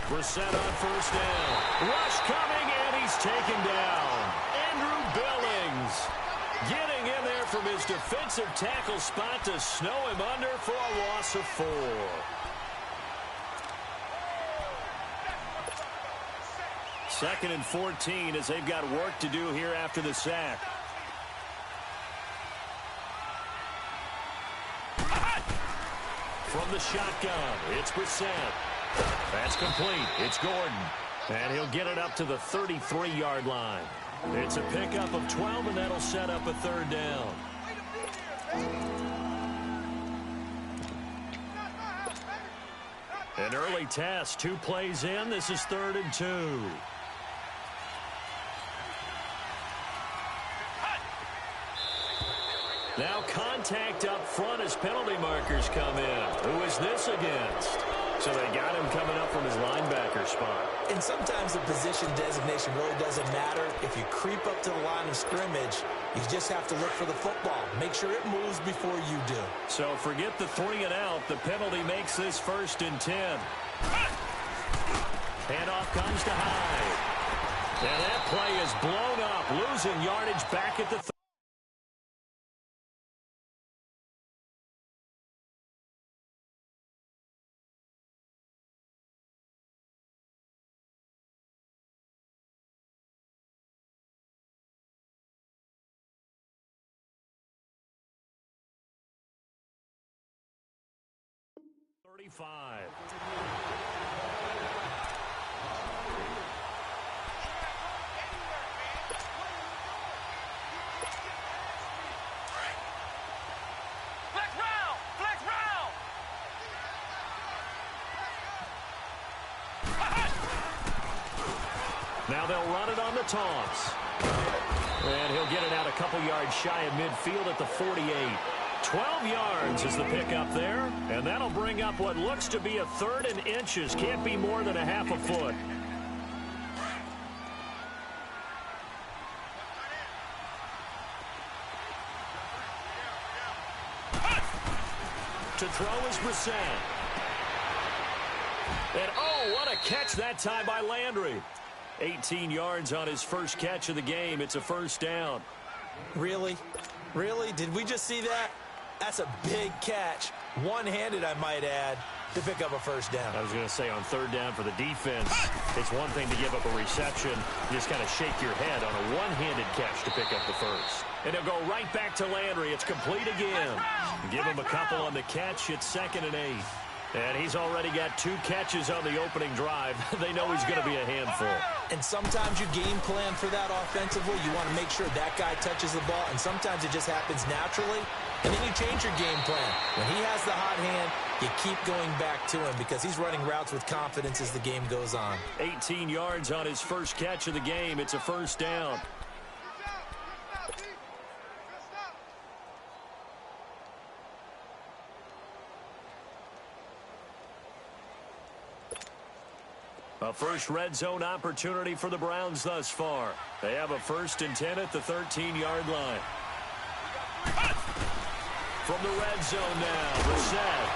Brissett on first down. Rush coming, and he's taken down. Andrew Billings getting in there from his defensive tackle spot to snow him under for a loss of 4. Second and 14 as they've got work to do here after the sack. From the shotgun, it's Brissett. That's complete. It's Gordon. And he'll get it up to the 33-yard line. It's a pickup of 12, and that'll set up a third down. An early test, 2 plays in. This is 3rd and 2. Now contact up front as penalty markers come in. Who is this against? So they got him coming up from his linebacker spot. And sometimes the position designation really doesn't matter. If you creep up to the line of scrimmage, you just have to look for the football. Make sure it moves before you do. So forget the 3 and out. The penalty makes this 1st and 10. Handoff comes to Hyde. And that play is blown up, losing yardage back at the 30. Now they'll run it on the toss. And he'll get it out a couple yards shy of midfield at the 48. 12 yards is the pickup there. And that'll bring up what looks to be a 3rd and inches. Can't be more than a half a foot. To throw is Brissett. And oh, what a catch that time by Landry. 18 yards on his first catch of the game. It's a 1st down. Really? Really? Did we just see that? That's a big catch. One-handed, I might add, to pick up a 1st down. I was going to say on 3rd down for the defense, it's one thing to give up a reception. You just kind of shake your head on a one-handed catch to pick up the 1st. And he'll go right back to Landry. It's complete again. Give him a couple on the catch. It's 2nd and 8. And he's already got 2 catches on the opening drive. They know he's going to be a handful. And sometimes you game plan for that offensively. You want to make sure that guy touches the ball. And sometimes it just happens naturally. And then you change your game plan. When he has the hot hand, you keep going back to him because he's running routes with confidence as the game goes on. 18 yards on his first catch of the game. It's a 1st down. A first red zone opportunity for the Browns thus far. They have a 1st and 10 at the 13-yard line. From the red zone now, Brissett.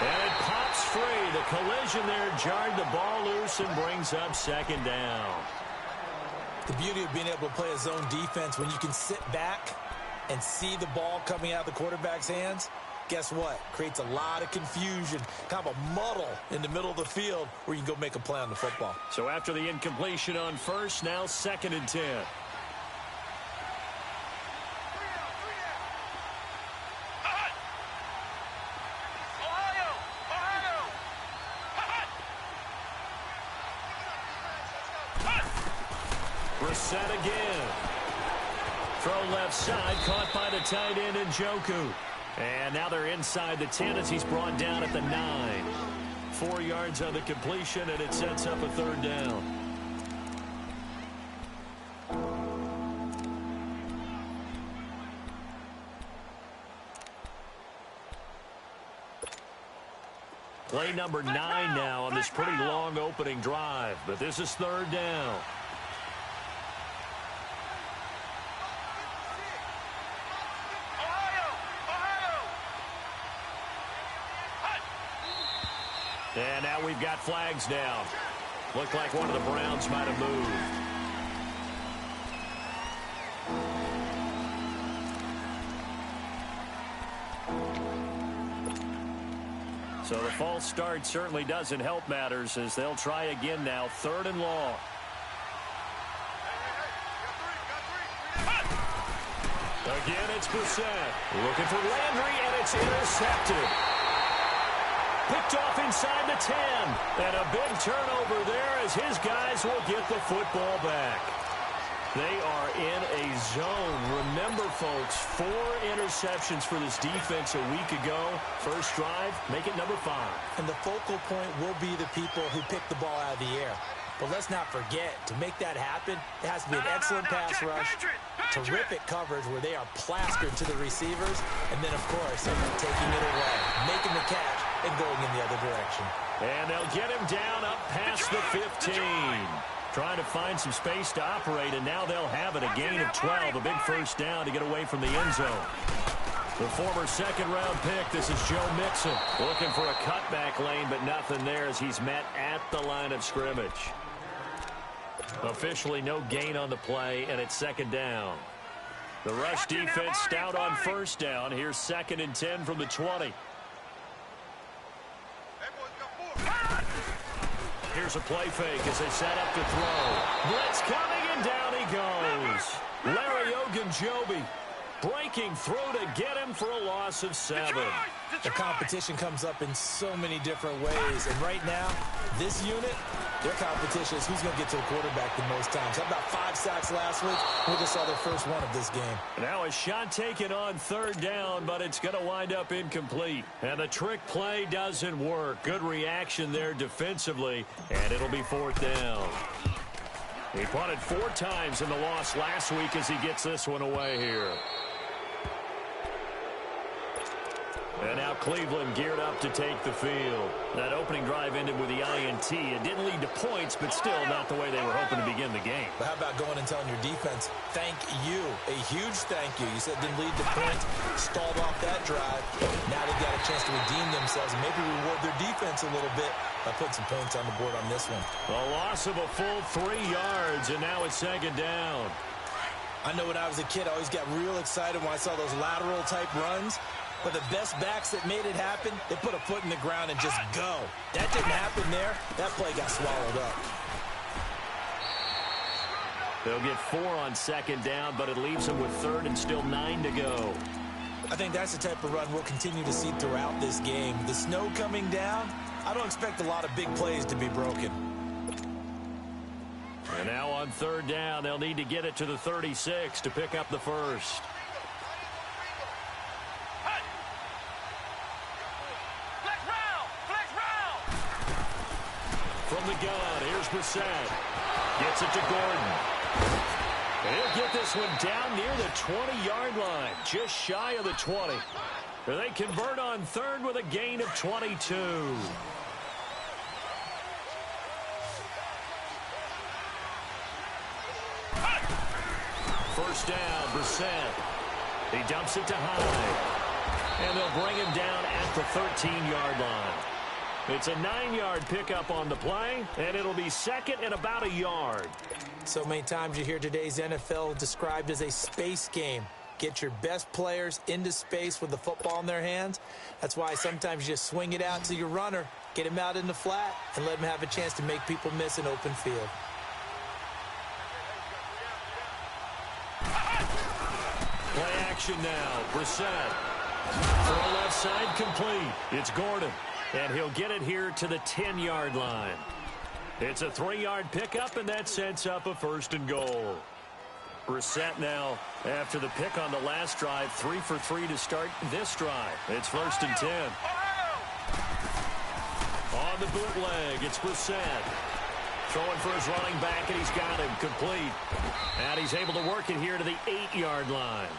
And it pops free. The collision there jarred the ball loose and brings up 2nd down. The beauty of being able to play a zone defense when you can sit back and see the ball coming out of the quarterback's hands. Guess what? Creates a lot of confusion, kind of a muddle in the middle of the field where you can go make a play on the football. So after the incompletion on 1st, now 2nd and 10. Brissett again. Throw left side, caught by the tight end Njoku. And now they're inside the 10 as he's brought down at the 9. 4 yards on the completion, and it sets up a 3rd down. Play number 9 now on this pretty long opening drive, but this is 3rd down. And now we've got flags down. Looked like one of the Browns might have moved. So the false start certainly doesn't help matters as they'll try again now. 3rd and long. Again, it's Brissett. Looking for Landry, and it's intercepted. Picked off inside the 10. And a big turnover there as his guys will get the football back. They are in a zone. Remember, folks, 4 interceptions for this defense a week ago. First drive, make it number 5. And the focal point will be the people who pick the ball out of the air. But let's not forget, to make that happen, it has to be an excellent pass rush, terrific coverage where they are plastered to the receivers, and then, of course, taking it away, making the catch, and going in the other direction. And they'll get him down up past the 15. Trying to find some space to operate, and now they'll have it. A gain of 12, a big first down to get away from the end zone. The former second-round pick, this is Joe Mixon. Looking for a cutback lane, but nothing there as he's met at the line of scrimmage. Officially no gain on the play, and it's 2nd down. The rush defense stout on first down. Here's 2nd and 10 from the 20. Here's a play fake as they set up to throw. Blitz coming, and down he goes. Larry Ogunjobi breaking through to get him for a loss of 7. The competition comes up in so many different ways. And right now, this unit, their competition is who's going to get to the quarterback the most times. How about 5 sacks last week? We just saw their first one of this game. Now a shot taken on 3rd down, but it's going to wind up incomplete. And the trick play doesn't work. Good reaction there defensively, and it'll be 4th down. He punted 4 times in the loss last week as he gets this one away here. And now Cleveland geared up to take the field. That opening drive ended with the INT. It didn't lead to points, but still not the way they were hoping to begin the game. But how about going and telling your defense, thank you, a huge thank you. You said it didn't lead to points, stalled off that drive. Now they've got a chance to redeem themselves and maybe reward their defense a little bit by putting some points on the board on this one. A loss of a full 3 yards, and now it's 2nd down. I know when I was a kid, I always got real excited when I saw those lateral-type runs. But the best backs that made it happen, they put a foot in the ground and just go. That didn't happen there. That play got swallowed up. They'll get 4 on 2nd down, but it leaves them with 3rd and still 9 to go. I think that's the type of run we'll continue to see throughout this game. The snow coming down, I don't expect a lot of big plays to be broken. And now on 3rd down, they'll need to get it to the 36 to pick up the first. From the gun, here's Brissett. Gets it to Gordon. He'll get this one down near the 20-yard line, just shy of the 20. They convert on 3rd with a gain of 22. First down, Brissett. He dumps it to Hyde. And they'll bring him down at the 13-yard line. It's a 9-yard pickup on the play, and it'll be 2nd and about a yard. So many times you hear today's NFL described as a space game. Get your best players into space with the football in their hands. That's why sometimes you just swing it out to your runner, get him out in the flat, and let him have a chance to make people miss an open field. Play action now. Brissett. For a left side complete. It's Gordon. And he'll get it here to the 10-yard line. It's a 3-yard pickup, and that sets up a 1st and goal. Brissett now, after the pick on the last drive, 3 for 3 to start this drive. It's 1st and 10. On the bootleg, it's Brissett. Throwing for his running back, and he's got him complete. And he's able to work it here to the 8-yard line.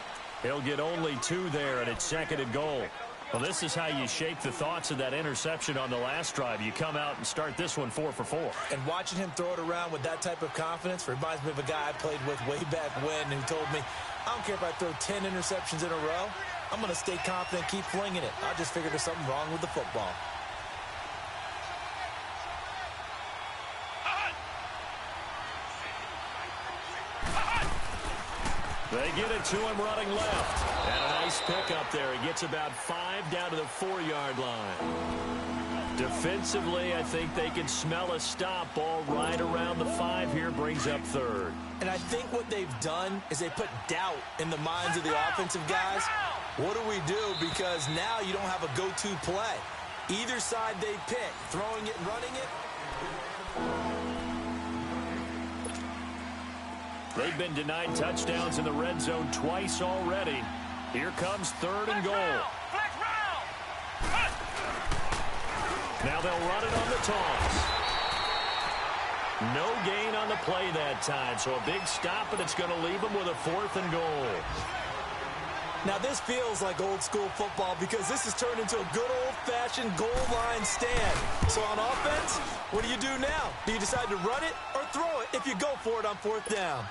He'll get only 2 there, and it's 2nd and goal. Well, this is how you shape the thoughts of that interception on the last drive. You come out and start this one 4 for 4. And watching him throw it around with that type of confidence reminds me of a guy I played with way back when who told me, I don't care if I throw 10 interceptions in a row. I'm going to stay confident, keep flinging it. I just figured there's something wrong with the football. They get it to him running left. And a nice pickup there. He gets about 5 down to the 4-yard line. Defensively, I think they can smell a stop. Ball right around the 5 here, brings up 3rd. And I think what they've done is they put doubt in the minds of the offensive guys. What do we do? Because now you don't have a go-to play. Either side they pick, throwing it and running it. They've been denied touchdowns in the red zone twice already. Here comes 3rd and goal. Now they'll run it on the toss. No gain on the play that time, so a big stop, and it's going to leave them with a 4th and goal. Now this feels like old school football because this has turned into a good old-fashioned goal line stand. So on offense, what do you do now? Do you decide to run it or throw it if you go for it on 4th down?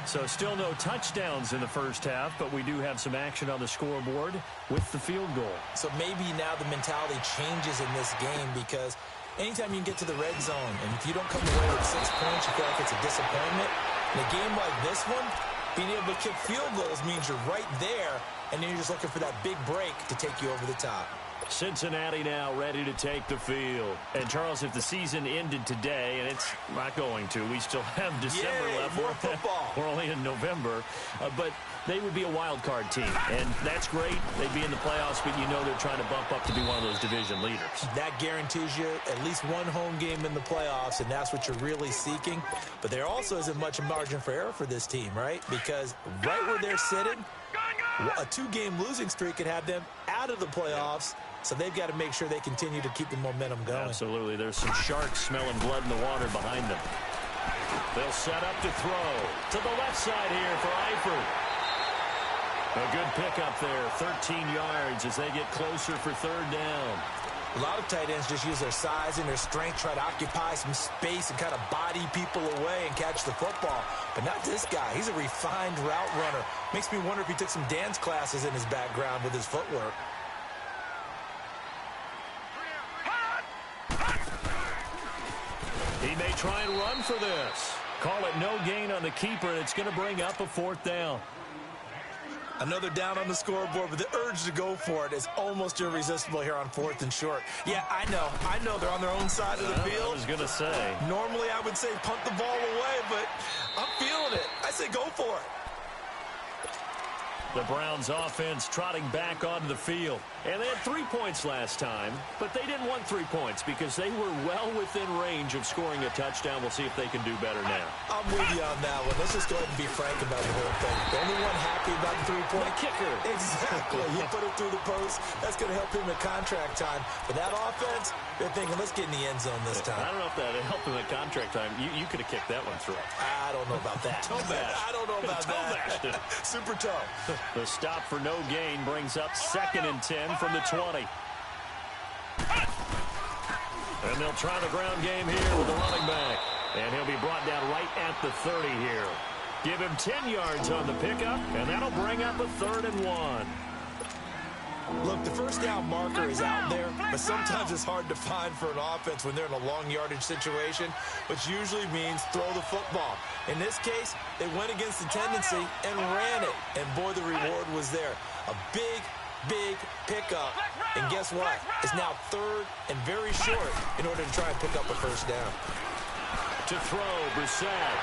So still no touchdowns in the first half, but we do have some action on the scoreboard with the field goal. So maybe now the mentality changes in this game because anytime you can get to the red zone, and if you don't come away with 6 points, you feel like it's a disappointment. In a game like this one, being able to kick field goals means you're right there, and then you're just looking for that big break to take you over the top. Cincinnati now ready to take the field. And, Charles, if the season ended today, and it's not going to, we still have December left. More football. We're only in November. But they would be a wild card team, and that's great. They'd be in the playoffs, but you know they're trying to bump up to be one of those division leaders. That guarantees you at least one home game in the playoffs, and that's what you're really seeking. But there also isn't much margin for error for this team, right? Because right where they're sitting, a 2-game losing streak could have them out of the playoffs. So they've got to make sure they continue to keep the momentum going. Absolutely. There's some sharks smelling blood in the water behind them. They'll set up to throw. To the left side here for Eifert. A good pickup there. 13 yards as they get closer for 3rd down. A lot of tight ends just use their size and their strength, try to occupy some space and kind of body people away and catch the football. But not this guy. He's a refined route runner. Makes me wonder if he took some dance classes in his background with his footwork. He may try and run for this. Call it no gain on the keeper, and it's going to bring up a 4th down. Another down on the scoreboard, but the urge to go for it is almost irresistible here on 4th and short. Yeah, I know they're on their own side of the field. I was going to say. Normally I would say punt the ball away, but I'm feeling it. I say go for it. The Browns offense trotting back onto the field. And they had 3 points last time, but they didn't want 3 points because they were well within range of scoring a touchdown. We'll see if they can do better now. I'm with you on that one. Let's just go ahead and be frank about the whole thing. The only one happy about the 3-point kicker. Exactly. You put it through the post. That's going to help him at contract time. But that offense, they're thinking, let's get in the end zone this time. I don't know if that helped him at contract time. You could have kicked that one through. I don't know about that. Toe bash. I don't know about that. Super toe. The stop for no gain brings up 2nd and 10 from the 20. And they'll try the ground game here with the running back. And he'll be brought down right at the 30 here. Give him 10 yards on the pickup, and that'll bring up a 3rd and 1. Look, the first down marker is out there, but sometimes it's hard to find for an offense when they're in a long yardage situation, which usually means throw the football. In this case, they went against the tendency and ran it, and boy, the reward was there. A big pickup, and guess what? It's now 3rd and very short in order to try and pick up a first down. To throw, Brissett.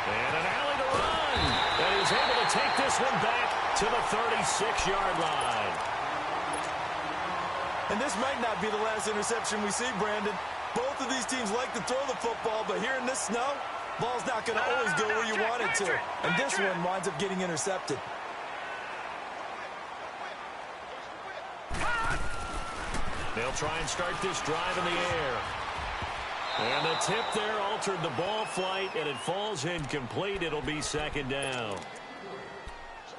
And an alley to run. And he's able to take this one back to the 36-yard line. And this might not be the last interception we see, Brandon. Both of these teams like to throw the football, but here in this snow, ball's not going to always go where you want it to. And this one winds up getting intercepted. They'll try and start this drive in the air. And the tip there altered the ball flight, and it falls incomplete. It'll be 2nd down.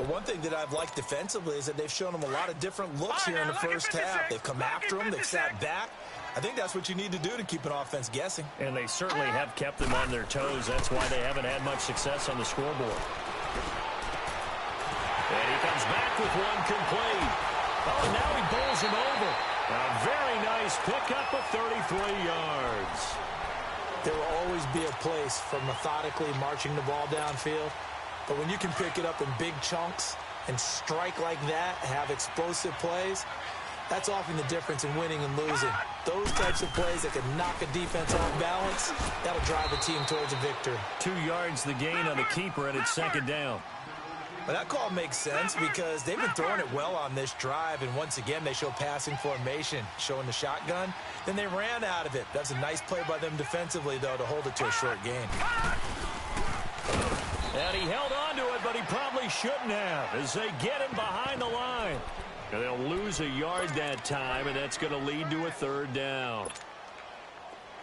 One thing that I've liked defensively is that they've shown them a lot of different looks here in the first half. They've come after them. They've sat back. I think that's what you need to do to keep an offense guessing. And they certainly have kept them on their toes. That's why they haven't had much success on the scoreboard. And he comes back with one complete. Oh, and now he bowls him over. A very nice pickup of 33 yards. There will always be a place for methodically marching the ball downfield. But when you can pick it up in big chunks and strike like that, have explosive plays, that's often the difference in winning and losing. Those types of plays that can knock a defense off balance, that'll drive a team towards a victory. 2 yards the gain on the keeper, and it's second down. Well, that call makes sense because they've been throwing it well on this drive, and once again, they show passing formation, showing the shotgun. Then they ran out of it. That's a nice play by them defensively, though, to hold it to a short gain. And he held on to it, but he probably shouldn't have as they get him behind the line. And they'll lose a yard that time, and that's going to lead to a third down.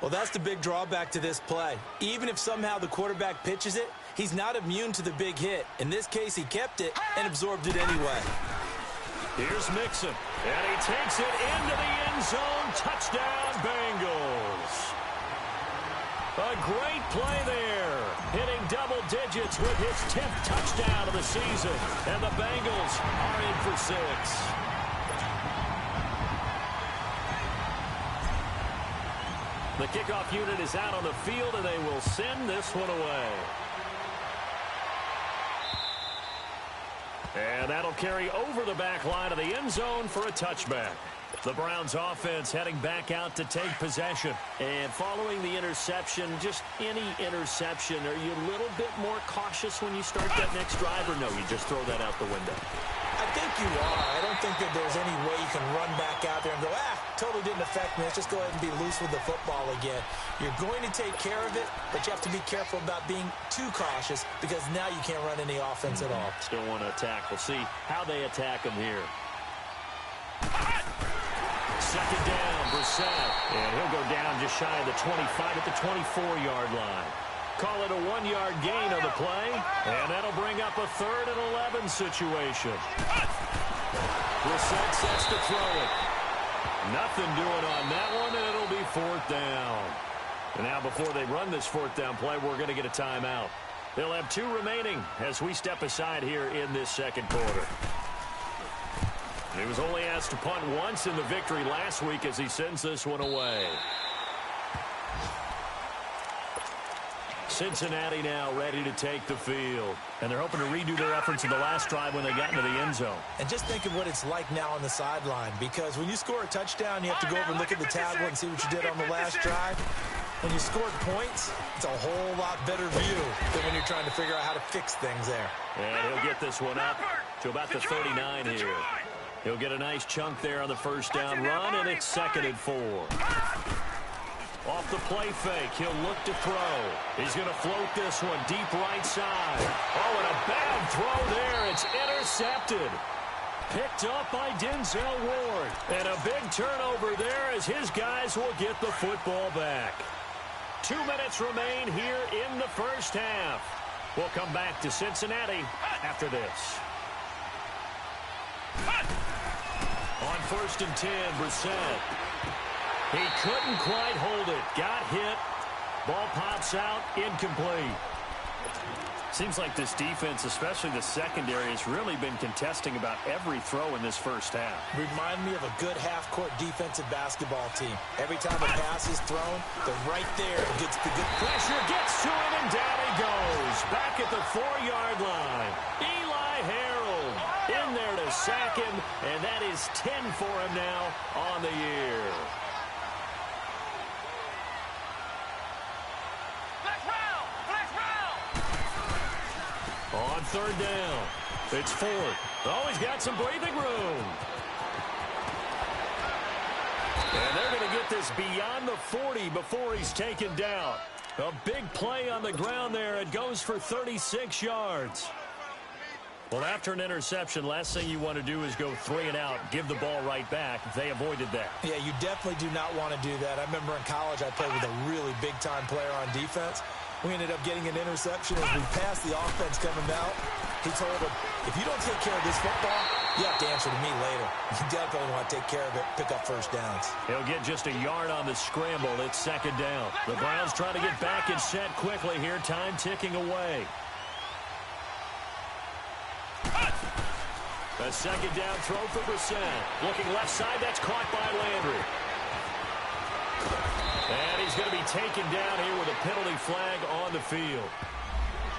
Well, that's the big drawback to this play. Even if somehow the quarterback pitches it, he's not immune to the big hit. In this case, he kept it and absorbed it anyway. Here's Mixon, and he takes it into the end zone. Touchdown, Bengals. A great play there, hitting double digits with his 10th touchdown of the season. And the Bengals are in for 6. The kickoff unit is out on the field, and they will send this one away. And that'll carry over the back line of the end zone for a touchback. The Browns offense heading back out to take possession. And following the interception, just any interception, are you a little bit more cautious when you start that next drive, or no, you just throw that out the window? I think you are. I don't think that there's any way you can run back out there and go, totally didn't affect me. Let's just go ahead and be loose with the football again. You're going to take care of it, but you have to be careful about being too cautious because now you can't run any offense at all. Still want to attack. We'll see how they attack him here. Second down, Brissett. And he'll go down just shy of the 25 at the 24-yard line. Call it a 1-yard gain on the play, and that'll bring up a 3rd and 11 situation. Brissett sets to throw it. Nothing doing on that one, and it'll be 4th down. And now before they run this 4th down play, we're going to get a timeout. They'll have 2 remaining as we step aside here in this second quarter. He was only asked to punt once in the victory last week as he sends this one away. Cincinnati now ready to take the field. And they're hoping to redo their efforts in the last drive when they got into the end zone. And just think of what it's like now on the sideline, because when you score a touchdown, you have to go over and look at the tablet and see what you did on the last drive. When you scored points, it's a whole lot better view than when you're trying to figure out how to fix things there. And he'll get this one up to about the 39 here. He'll get a nice chunk there on the first down run, and it's 2nd and 4. Off the play fake, he'll look to throw. He's going to float this one deep right side. Oh, and a bad throw there. It's intercepted. Picked up by Denzel Ward. And a big turnover there as his guys will get the football back. 2 minutes remain here in the first half. We'll come back to Cincinnati after this. On 1st and 10, Brissett. He couldn't quite hold it. Got hit. Ball pops out. Incomplete. Seems like this defense, especially the secondary, has really been contesting about every throw in this first half. Remind me of a good half-court defensive basketball team. Every time a pass is thrown, they're right there and gets the good pressure, gets to him, and down he goes. Back at the 4-yard line. Eli Harold in there to sack him, and that is 10 for him now on the year. On 3rd down, it's 4th. Oh, he's got some breathing room. And they're going to get this beyond the 40 before he's taken down. A big play on the ground there. It goes for 36 yards. Well, after an interception, last thing you want to do is go 3 and out, give the ball right back. They avoided that. Yeah, you definitely do not want to do that. I remember in college I played with a really big-time player on defense. We ended up getting an interception as we passed the offense coming out. He told him, if you don't take care of this football, you have to answer to me later. You definitely want to take care of it, pick up first downs. He'll get just a yard on the scramble. It's 2nd down. The Browns trying to get back and set quickly here. Time ticking away. A 2nd down throw for Brissett. Looking left side, that's caught by Landry. And he's going to be taken down here with a penalty flag on the field.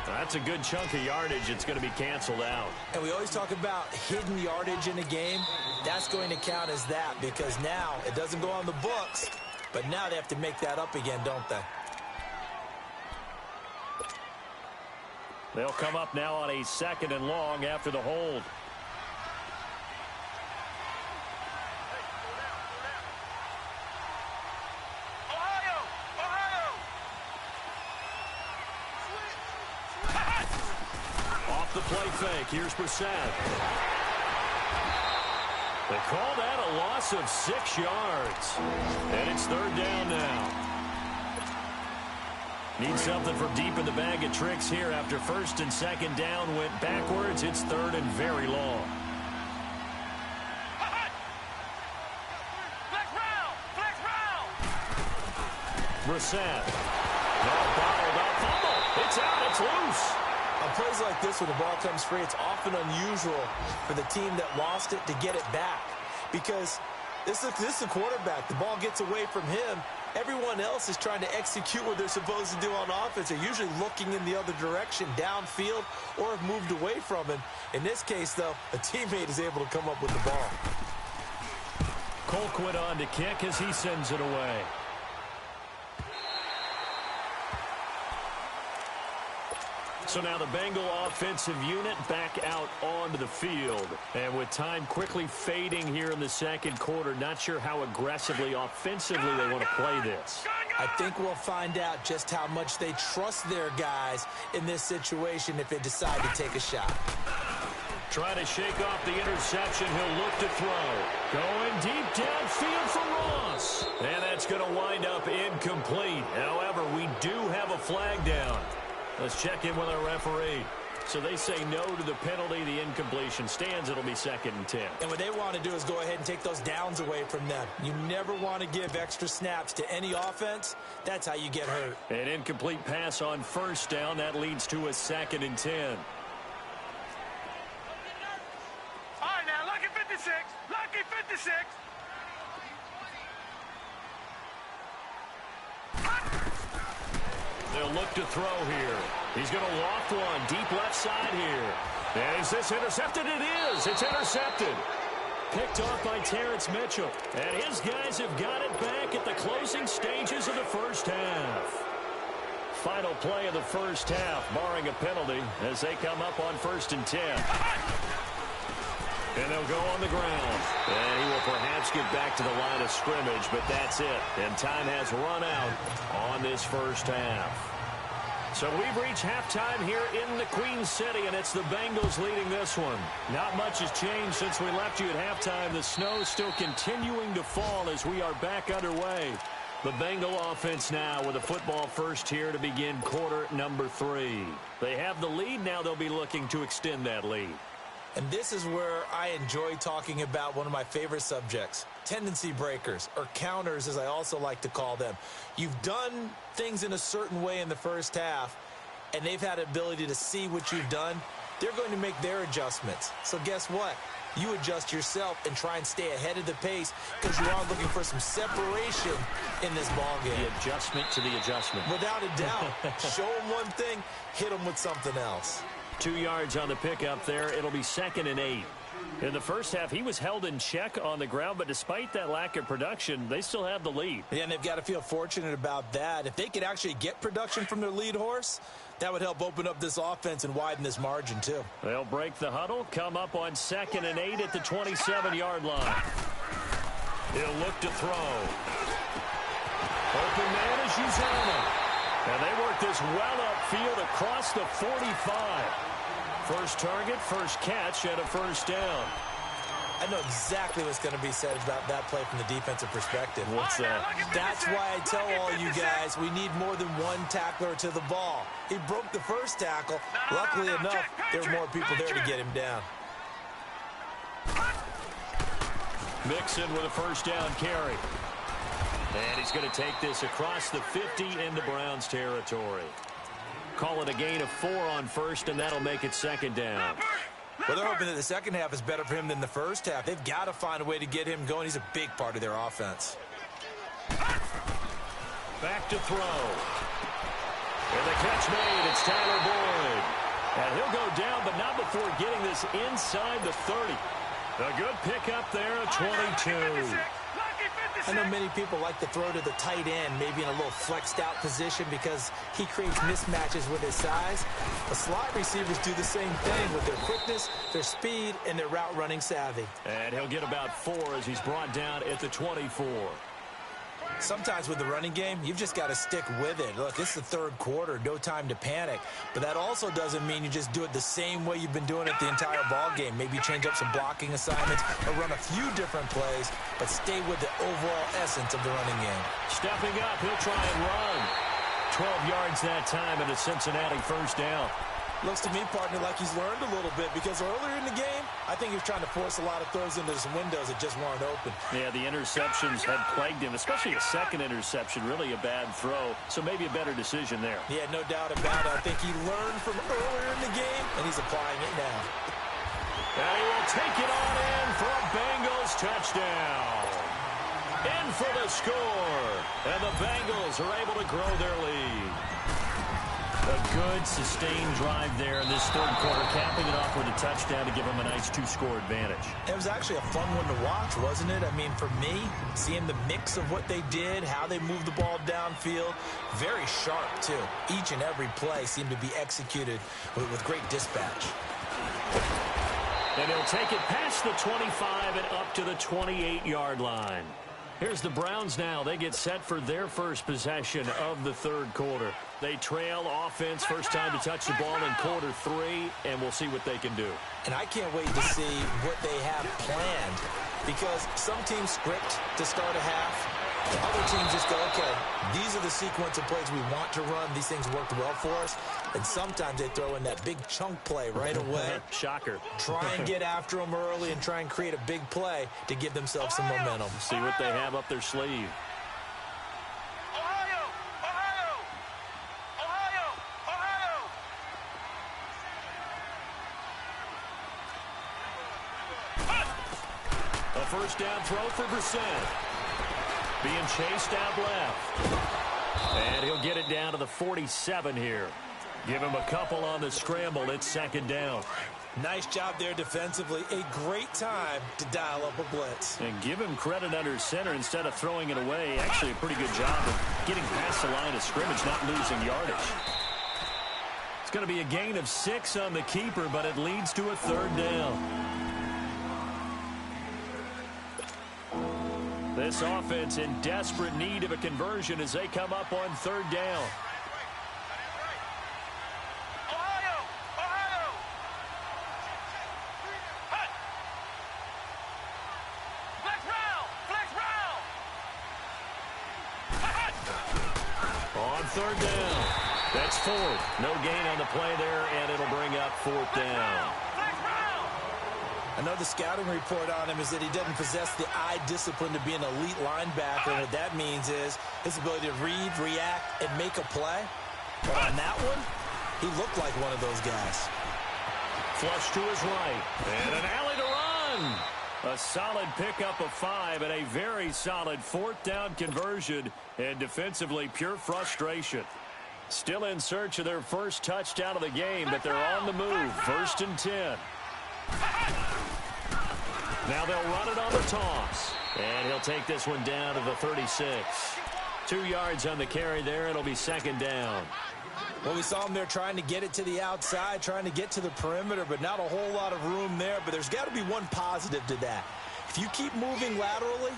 That's a good chunk of yardage. It's going to be canceled out. And we always talk about hidden yardage in a game. That's going to count as that because now it doesn't go on the books, but now they have to make that up again, don't they? They'll come up now on a 2nd and long after the hold. The play fake. Here's Brissett. They call that a loss of 6 yards. And it's 3rd down now. Need something from deep in the bag of tricks here after 1st and 2nd down went backwards. It's 3rd and very long. Brissett. Bottled up. Fumble. It's out. It's loose. On plays like this where the ball comes free, it's often unusual for the team that lost it to get it back because this is the quarterback. The ball gets away from him. Everyone else is trying to execute what they're supposed to do on offense. They're usually looking in the other direction, downfield, or have moved away from him. In this case, though, a teammate is able to come up with the ball. Colquitt on to kick as he sends it away. So now the Bengal offensive unit back out onto the field. And with time quickly fading here in the 2nd quarter, not sure how aggressively offensively they want to play this. I think we'll find out just how much they trust their guys in this situation if they decide to take a shot. Trying to shake off the interception. He'll look to throw. Going deep downfield for Ross. And that's going to wind up incomplete. However, we do have a flag down. Let's check in with our referee. So they say no to the penalty. The incompletion stands. It'll be 2nd and 10. And what they want to do is go ahead and take those downs away from them. You never want to give extra snaps to any offense. That's how you get hurt. An incomplete pass on 1st down. That leads to a 2nd and 10. All right, now, lucky 56. Lucky 56. They'll look to throw here. He's going to loft one. Deep left side here. And is this intercepted? It is. It's intercepted. Picked off by Terrence Mitchell. And his guys have got it back at the closing stages of the 1st half. Final play of the 1st half, barring a penalty, as they come up on 1st and 10. And they'll go on the ground. And he will perhaps get back to the line of scrimmage, but that's it. And time has run out on this 1st half. So we've reached halftime here in the Queen City, and it's the Bengals leading this one. Not much has changed since we left you at halftime. The snow still continuing to fall as we are back underway. The Bengal offense now with a football first here to begin quarter number 3. They have the lead. Now they'll be looking to extend that lead. And this is where I enjoy talking about one of my favorite subjects, tendency breakers, or counters as I also like to call them. You've done things in a certain way in the 1st half, and they've had the ability to see what you've done. They're going to make their adjustments. So guess what? You adjust yourself and try and stay ahead of the pace because you are looking for some separation in this ball game. The adjustment to the adjustment. Without a doubt. Show them one thing, hit them with something else. 2 yards on the pickup there. It'll be 2nd and 8. In the 1st half, he was held in check on the ground, but despite that lack of production, they still have the lead. Yeah, and they've got to feel fortunate about that. If they could actually get production from their lead horse, that would help open up this offense and widen this margin, too. They'll break the huddle, come up on 2nd and 8 at the 27-yard line. He'll look to throw. Open man is Uzana. And they work this well upfield across the 45. First target, first catch, and a 1st down. I know exactly what's going to be said about that play from the defensive perspective. What's that? That's why I tell all you guys we need more than one tackler to the ball. He broke the first tackle. Luckily enough, there were more people there to get him down. Mixon with a 1st down carry. And he's going to take this across the 50 into Browns territory. Call it a gain of 4 on 1st, and that'll make it 2nd down. Well, they're hoping that the 2nd half is better for him than the 1st half. They've got to find a way to get him going. He's a big part of their offense. Back to throw. And the catch made. It's Tyler Boyd. And he'll go down, but not before getting this inside the 30. A good pickup there at 22. I know many people like to throw to the tight end, maybe in a little flexed out position because he creates mismatches with his size. The slot receivers do the same thing with their quickness, their speed, and their route running savvy. And he'll get about 4 as he's brought down at the 24. Sometimes with the running game, you've just got to stick with it. Look, it's the third quarter, no time to panic. But that also doesn't mean you just do it the same way you've been doing it the entire ball game. Maybe change up some blocking assignments or run a few different plays, but stay with the overall essence of the running game. Stepping up, he'll try and run. 12 yards that time and a Cincinnati first down. Looks to me, partner, like he's learned a little bit because earlier in the game, I think he was trying to force a lot of throws into some windows that just weren't open. Yeah, the interceptions had plagued him, especially a second interception, really a bad throw, so maybe a better decision there. Yeah, no doubt about it. I think he learned from earlier in the game, and he's applying it now. And he will take it on in for a Bengals touchdown. In for the score, and the Bengals are able to grow their lead. A good, sustained drive there in this third quarter, capping it off with a touchdown to give them a nice 2-score advantage. It was actually a fun one to watch, wasn't it? I mean, for me, seeing the mix of what they did, how they moved the ball downfield, very sharp, too. Each and every play seemed to be executed with great dispatch. And he'll take it past the 25 and up to the 28-yard line. Here's the Browns now. They get set for their first possession of the third quarter. They trail offense, first time to touch the ball in quarter 3, and we'll see what they can do. And I can't wait to see what they have planned because some teams script to start a half. Other teams just go, okay, these are the sequence of plays we want to run. These things worked well for us. And sometimes they throw in that big chunk play right away. Shocker. Try and get after them early and try and create a big play to give themselves some momentum. See what they have up their sleeve. A first down throw for Brissett. Being chased out left. And he'll get it down to the 47 here. Give him a couple on the scramble. It's second down. Nice job there defensively. A great time to dial up a blitz. And give him credit under center instead of throwing it away. Actually, a pretty good job of getting past the line of scrimmage, not losing yardage. It's going to be a gain of 6 on the keeper, but it leads to a third down. This offense in desperate need of a conversion as they come up on third down. On third down. That's 4th. No gain on the play there, and it'll bring up 4th down. I know the scouting report on him is that he doesn't possess the eye discipline to be an elite linebacker. And what that means is his ability to read, react, and make a play. But on that one, he looked like one of those guys. Flush to his right. And an alley to run. A solid pickup of 5 and a very solid 4th down conversion. And defensively, pure frustration. Still in search of their first touchdown of the game, but they're on the move. 1st and 10. Now they'll run it on the toss. And he'll take this one down to the 36. 2 yards on the carry there. It'll be second down. Well, we saw him there trying to get it to the outside, trying to get to the perimeter, but not a whole lot of room there. But there's got to be one positive to that. If you keep moving laterally,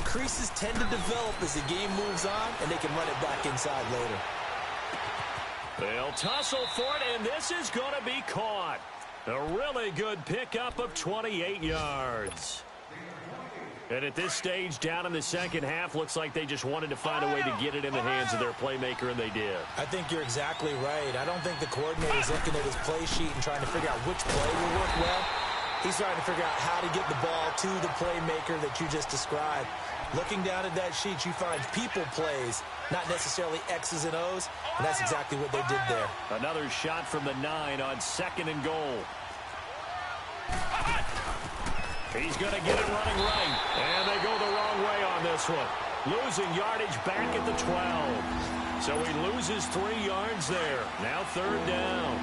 creases tend to develop as the game moves on, and they can run it back inside later. They'll tussle for it, and this is going to be caught. A really good pickup of 28 yards. And at this stage, down in the second half, looks like they just wanted to find a way to get it in the hands of their playmaker, and they did. I think you're exactly right. I don't think the coordinator's looking at his play sheet and trying to figure out which play will work well. He's trying to figure out how to get the ball to the playmaker that you just described. Looking down at that sheet, you find people plays, not necessarily X's and O's, and that's exactly what they did there. Another shot from the 9 on 2nd and goal. He's going to get it running right, and they go the wrong way on this one. losing yardage back at the 12. So he loses 3 yards there. Now 3rd down.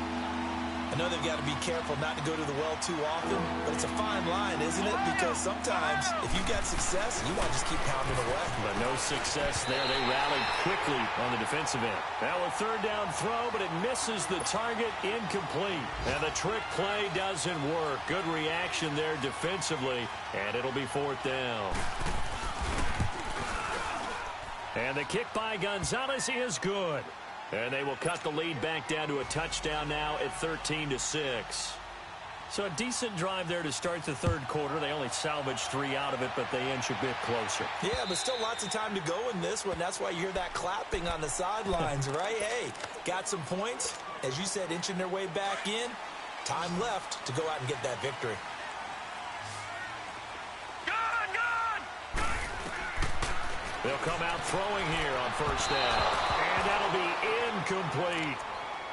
I know they've got to be careful not to go to the well too often, but it's a fine line, isn't it? Because sometimes if you've got success, you want to just keep pounding away. But no success there. They rallied quickly on the defensive end. Now a 3rd down throw, but it misses the target, incomplete. And the trick play doesn't work. Good reaction there defensively, and it'll be 4th down. And the kick by Gonzalez is good. And they will cut the lead back down to a touchdown now at 13-6. So a decent drive there to start the 3rd quarter. They only salvaged 3 out of it, but they inch a bit closer. Yeah, but still lots of time to go in this one. That's why you hear that clapping on the sidelines, right? Hey, got some points. As you said, inching their way back in. Time left to go out and get that victory. They'll come out throwing here on 1st down. And that'll be incomplete.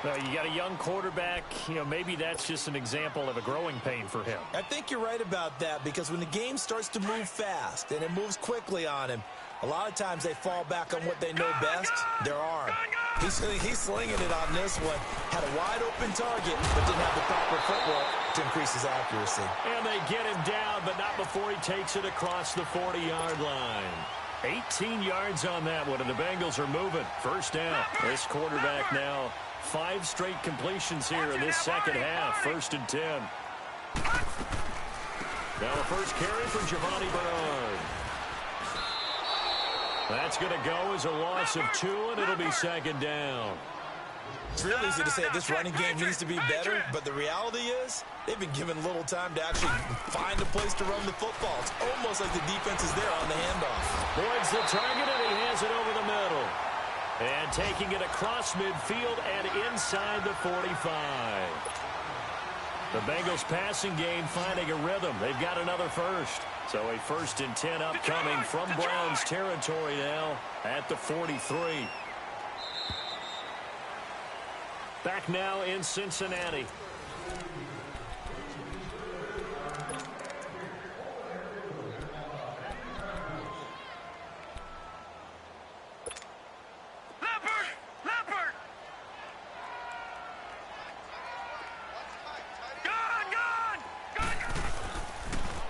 You got a young quarterback. Maybe that's just an example of a growing pain for him. I think you're right about that, because when the game starts to move fast and it moves quickly on him, a lot of times they fall back on what they know best, their arm. He's slinging it on this one. Had a wide-open target, but didn't have the proper footwork to increase his accuracy. And they get him down, but not before he takes it across the 40-yard line. 18 yards on that one, and the Bengals are moving. 1st down. This quarterback now 5 straight completions here in this second half. 1st and 10. Now the first carry for Giovanni Bernard. That's going to go as a loss of 2, and it'll be 2nd down. It's real easy to say this running game needs to be better, but the reality is they've been given little time to actually find a place to run the football. It's almost like the defense is there on the handoff. Boyd's the target, and he has it over the middle. And taking it across midfield and inside the 45. The Bengals passing game finding a rhythm. They've got another first. So a 1st and 10 upcoming from Browns territory now at the 43. Back now in Cincinnati. Leopard!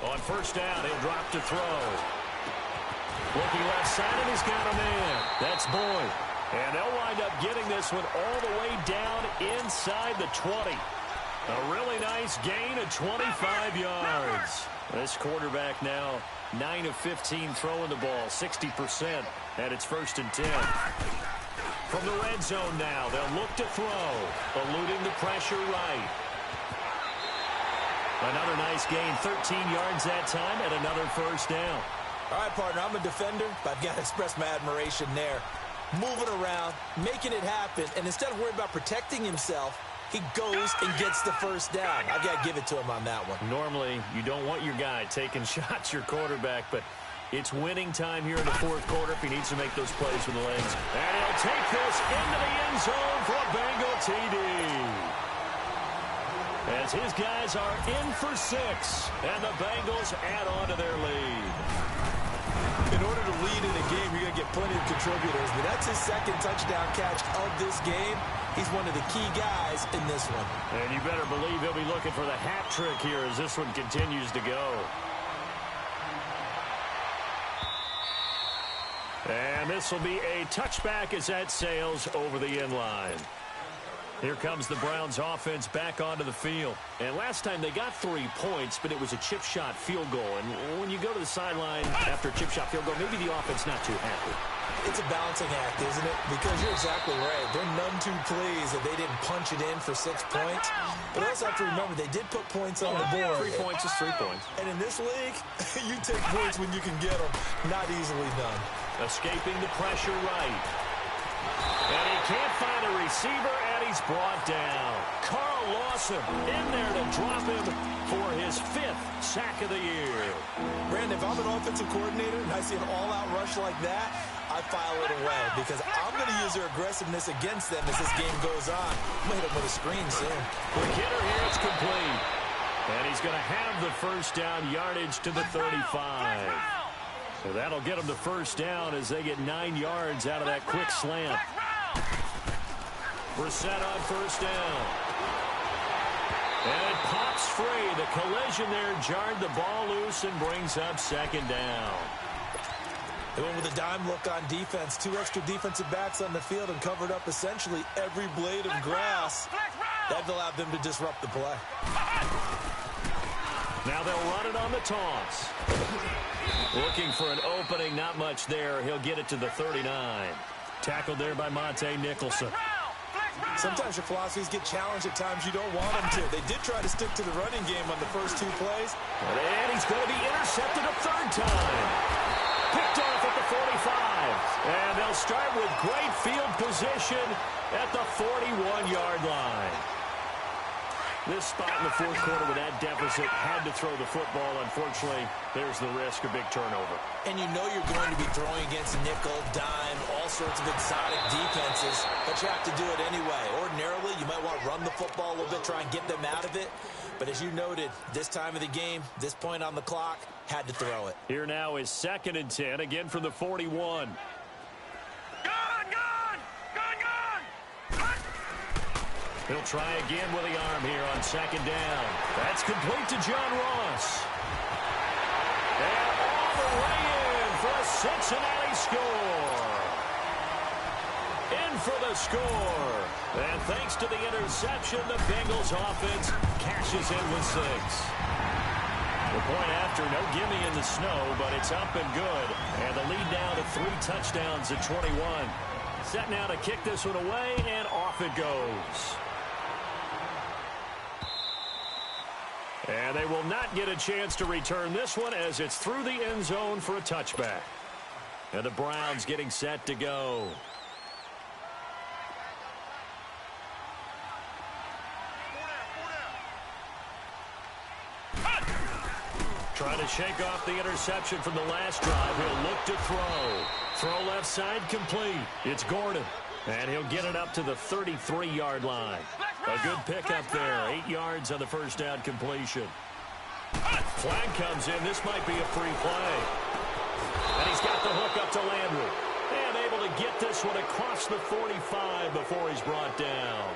On 1st down, he'll drop to throw. Looking left side, and he's got a man. That's Boyd. And they'll wind up getting this one all the way down inside the 20. A really nice gain of 25 yards. This quarterback now 9 of 15 throwing the ball, 60%, and it's 1st and 10. From the red zone now, they'll look to throw, eluding the pressure right. Another nice gain, 13 yards that time, and another 1st down. All right, partner, I'm a defender, but I've got to express my admiration there. Moving around, making it happen, and instead of worrying about protecting himself, he goes and gets the 1st down. I've got to give it to him on that one. Normally, you don't want your guy taking shots, your quarterback, but it's winning time here in the 4th quarter if he needs to make those plays with the legs. And he'll take this into the end zone for a Bengal TD. As his guys are in for 6, and the Bengals add on to their lead. In order to lead in a game, you're going to get plenty of contributors, but that's his 2nd touchdown catch of this game. He's one of the key guys in this one. And you better believe he'll be looking for the hat trick here as this one continues to go. And this will be a touchback as that sails over the end line. Here comes the Browns offense back onto the field. And last time they got 3 points, but it was a chip shot field goal. And when you go to the sideline after a chip shot field goal, maybe the offense not too happy. It's a balancing act, isn't it? Because you're exactly right. They're none too pleased that they didn't punch it in for 6 points. But also have to remember, they did put points on the board. 3 points is 3 points. And in this league, you take points when you can get them. Not easily done. Escaping the pressure right. And he can't find a receiver, and he's brought down. Carl Lawson in there to drop him for his 5th sack of the year. Brandon, if I'm an offensive coordinator and I see an all-out rush like that, I file it away because I'm going to use their aggressiveness against them as this game goes on. I'm going to hit them with a screen soon. The hitter here is complete. And he's going to have the 1st down, yardage to the 35. So that'll get them the first down as they get 9 yards out of that quick slant. Brissett on first down. And it pops free. The collision there jarred the ball loose and brings up second down. They went with a dime look on defense. 2 extra defensive backs on the field and covered up essentially every blade of grass. That allowed them to disrupt the play. Now they'll run it on the toss. Looking for an opening, not much there. He'll get it to the 39. Tackled there by Monte Nicholson. Sometimes your philosophies get challenged at times you don't want them to. They did try to stick to the running game on the first 2 plays. And he's going to be intercepted a third time. Picked off at the 45. And they'll start with great field position at the 41-yard line. This spot in the fourth quarter with that deficit had to throw the football. Unfortunately, there's the risk of big turnover. And you know you're going to be throwing against nickel, dime, all sorts of exotic defenses, but you have to do it anyway. Ordinarily, you might want to run the football a little bit, try and get them out of it. But as you noted, this time of the game, this point on the clock, had to throw it. Here now is 2nd and 10, again from the 41. He'll try again with the arm here on 2nd down. That's complete to John Ross. And all the way in for a Cincinnati score. In for the score. And thanks to the interception, the Bengals offense cashes in with 6. The point after, no gimme in the snow, but it's up and good. And the lead now to 3 touchdowns at 21. Set now to kick this one away, and off it goes. And they will not get a chance to return this one as it's through the end zone for a touchback. And the Browns getting set to go. Trying to shake off the interception from the last drive. He'll look to throw. Throw left side complete. It's Gordon. And he'll get it up to the 33-yard line. A good pickup there. 8 yards on the first down completion. Flag comes in. This might be a free play. And he's got the hook up to Landry. And able to get this one across the 45 before he's brought down.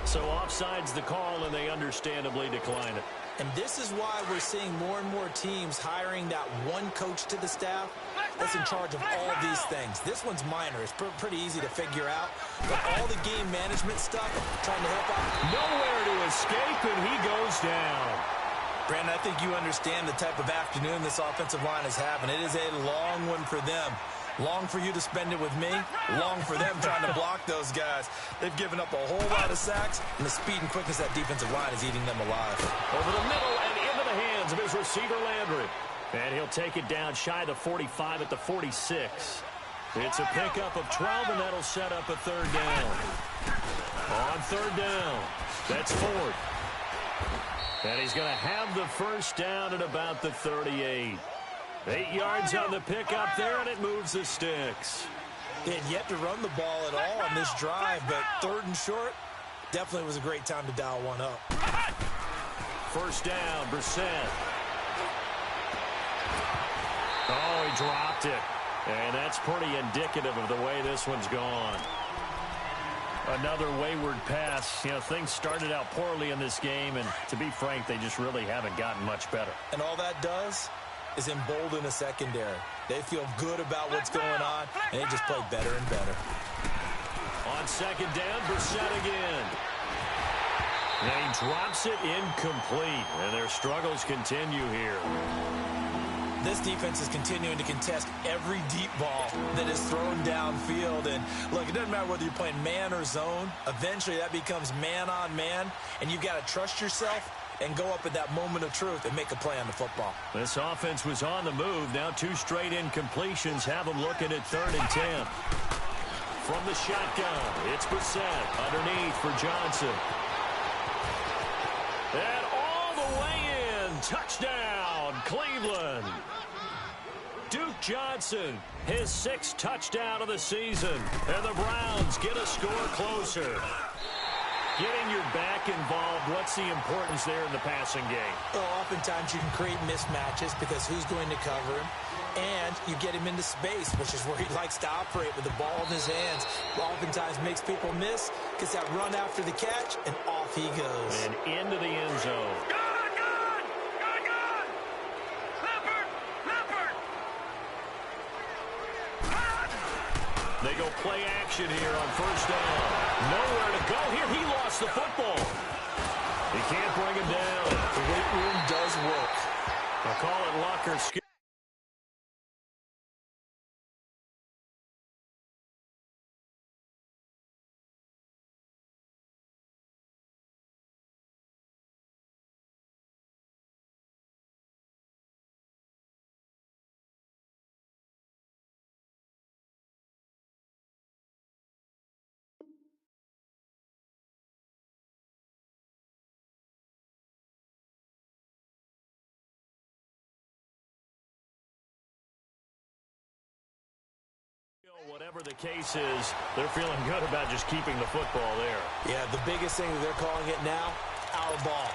So offside's the call, and they understandably decline it. And this is why we're seeing more and more teams hiring that one coach to the staff that's in charge of all these things. This one's minor. It's pretty easy to figure out. But all the game management stuff, trying to help out. Nowhere to escape, and he goes down. Brandon, I think you understand the type of afternoon this offensive line is having. It is a long one for them. Long for you to spend it with me. Long for them trying to block those guys. They've given up a whole lot of sacks, and the speed and quickness of that defensive line is eating them alive. Over the middle and into the hands of his receiver, Landry. And he'll take it down shy of the 45 at the 46. It's a pickup of 12, and that'll set up a third down. On third down, that's Ford. And he's going to have the first down at about the 38. 8 yards on the pickup there, and it moves the sticks. They had yet to run the ball at all on this drive, but 3rd and short definitely was a great time to dial one up. First down, Brissett. Oh, he dropped it. And that's pretty indicative of the way this one's gone. Another wayward pass. You know, things started out poorly in this game, and to be frank, they just really haven't gotten much better. And all that does is embolden a secondary. They feel good about what's going on, and they just play better and better. On 2nd down, Brissett again. And he drops it incomplete, and their struggles continue here. This defense is continuing to contest every deep ball that is thrown downfield. And, look, it doesn't matter whether you're playing man or zone. Eventually, that becomes man-on-man, and you've got to trust yourself and go up at that moment of truth and make a play on the football. This offense was on the move. Now 2 straight incompletions have them looking at 3rd and 10. From the shotgun, it's Brissett underneath for Johnson. And all the way in. Touchdown, Cleveland. Duke Johnson, his 6th touchdown of the season. And the Browns get a score closer. Getting your back involved, what's the importance there in the passing game? Well, oftentimes you can create mismatches because who's going to cover him? And you get him into space, which is where he likes to operate with the ball in his hands. Oftentimes makes people miss, gets that run after the catch, and off he goes. And into the end zone. Good, good! Good, good! Leopard! Leopard! They go play action here on first down. Nowhere to go here. He lost the football. He can't bring him down. The weight room does work. I'll call it luck or skill. Whatever the case is, they're feeling good about just keeping the football there. Yeah, the biggest thing that they're calling it now, our ball.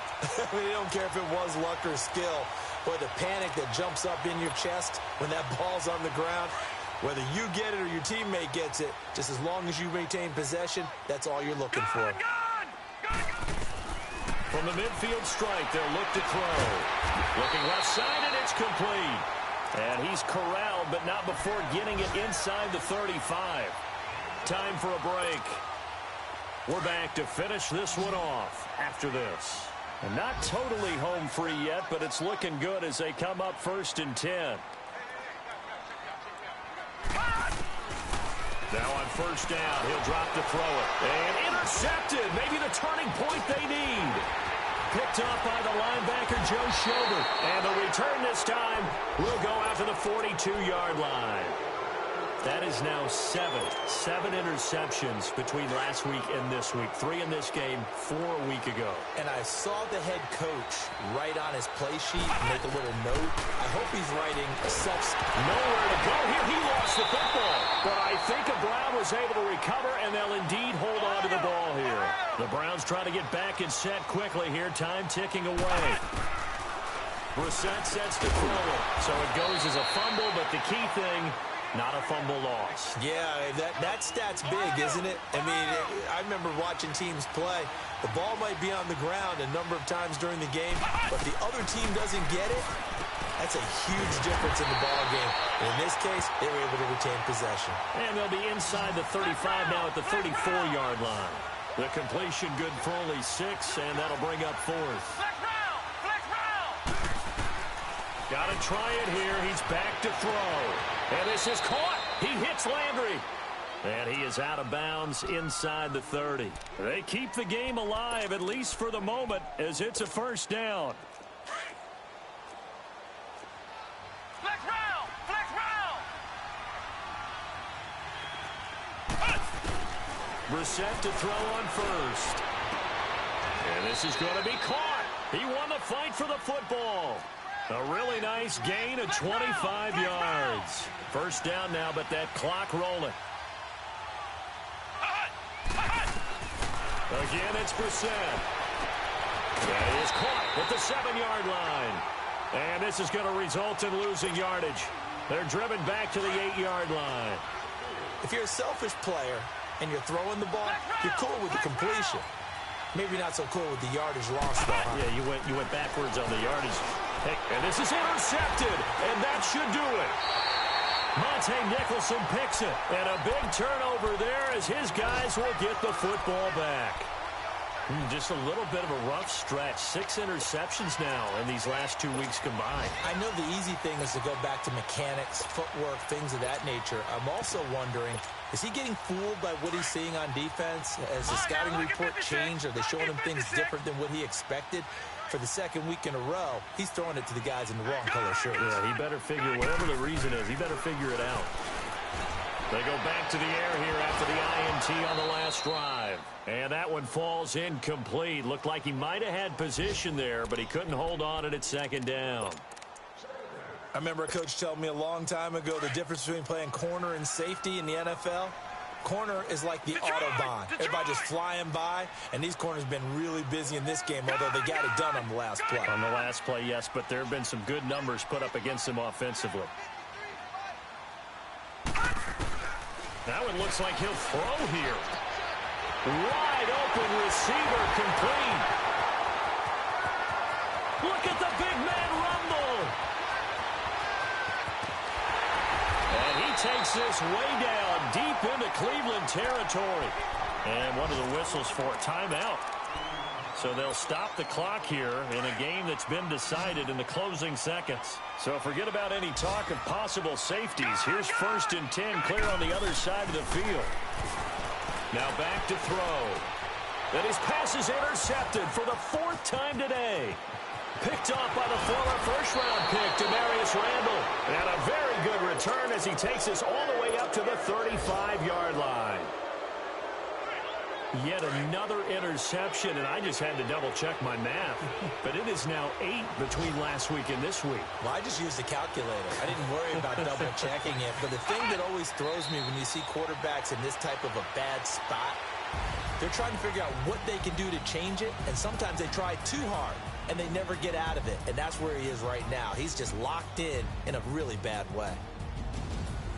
They don't care if it was luck or skill. Boy, the panic that jumps up in your chest when that ball's on the ground, whether you get it or your teammate gets it, just as long as you retain possession, that's all you're looking for. From the midfield strike, they'll look to throw. Looking left side, and it's complete. And he's corralled, but not before getting it inside the 35. Time for a break. We're back to finish this one off after this. And not totally home free yet, but it's looking good as they come up 1st and 10. Now on first down, he'll drop to throw it. And intercepted. Maybe the turning point they need. Picked up by the linebacker, Joe Schobert. And the return this time will go out to the 42-yard line. That is now 7 interceptions between last week and this week. 3 in this game, 4 a week ago. And I saw the head coach write on his play sheet, make a little note. I hope he's writing nowhere to go here. He lost the football. But I think Brown was able to recover, and they'll indeed hold on to the ball here. The Browns trying to get back and set quickly here. Time ticking away. Brissett sets to throw it. So it goes as a fumble, but the key thing, not a fumble loss. Yeah, that stat's big, isn't it? I mean, I remember watching teams play. The ball might be on the ground a number of times during the game, but the other team doesn't get it. That's a huge difference in the ball game. And in this case, they were able to retain possession. And they'll be inside the 35 now at the 34-yard line. The completion good for only 6, and that'll bring up 4th. Flex round! Flex round! Got to try it here. He's back to throw. And this is caught. He hits Landry. And he is out of bounds inside the 30. They keep the game alive, at least for the moment, as it's a first down. Flex round! Flex round! Brissett to throw on first. And this is going to be caught. He won the fight for the football. A really nice gain of 25 yards. First down now, but that clock rolling. Again, it's Brissett. That is caught at the 7-yard line. And this is going to result in losing yardage. They're driven back to the 8-yard line. If you're a selfish player and you're throwing the ball, you're cool with the completion. Maybe not so cool with the yardage loss, though. Huh? Yeah, you went backwards on the yardage. Hey, and this is intercepted, and that should do it. Monte Nicholson picks it, and a big turnover there as his guys will get the football back. Just a little bit of a rough stretch. 6 interceptions now in these last 2 weeks combined. I know the easy thing is to go back to mechanics, footwork, things of that nature. I'm also wondering, is he getting fooled by what he's seeing on defense? Has the scouting report changed? Are they showing him things different than what he expected? For the second week in a row, he's throwing it to the guys in the wrong color shirts. Yeah, he better figure, whatever the reason is, he better figure it out. They go back to the air here after the INT on the last drive. And that one falls incomplete. Looked like he might have had position there, but he couldn't hold on at its second down. I remember a coach telling me a long time ago the difference between playing corner and safety in the NFL. Corner is like the Autobahn. Everybody just flying by, and these corners have been really busy in this game, although they got it done on the last play. On the last play, yes, but there have been some good numbers put up against them offensively. Now it looks like he'll throw here. Wide open receiver complete. Look at the big man rumble. And he takes this way down deep into Cleveland territory. And one of the whistles for a timeout. So they'll stop the clock here in a game that's been decided in the closing seconds. So forget about any talk of possible safeties. Here's 1st and 10 clear on the other side of the field. Now back to throw. And his pass is intercepted for the 4th time today. Picked off by the former first-round pick, Demarius Randall. And a very good return as he takes this all the way up to the 35-yard line. Yet another interception, and I just had to double-check my math. But it is now 8 between last week and this week. Well, I just used a calculator. I didn't worry about double-checking it. But the thing that always throws me when you see quarterbacks in this type of a bad spot, they're trying to figure out what they can do to change it, and sometimes they try too hard, and they never get out of it. And that's where he is right now. He's just locked in a really bad way.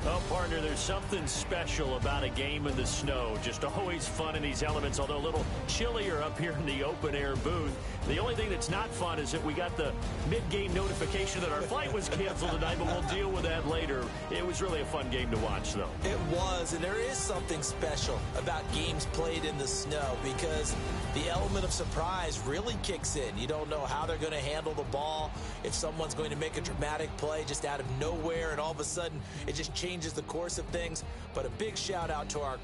Well, partner, there's something special about a game in the snow. Just always fun in these elements, although a little chillier up here in the open-air booth. The only thing that's not fun is that we got the mid-game notification that our flight was canceled tonight, but we'll deal with that later. It was really a fun game to watch, though. It was, and there is something special about games played in the snow because the element of surprise really kicks in. You don't know how they're going to handle the ball, if someone's going to make a dramatic play just out of nowhere, and all of a sudden it just changes the course of things. But a big shout out to our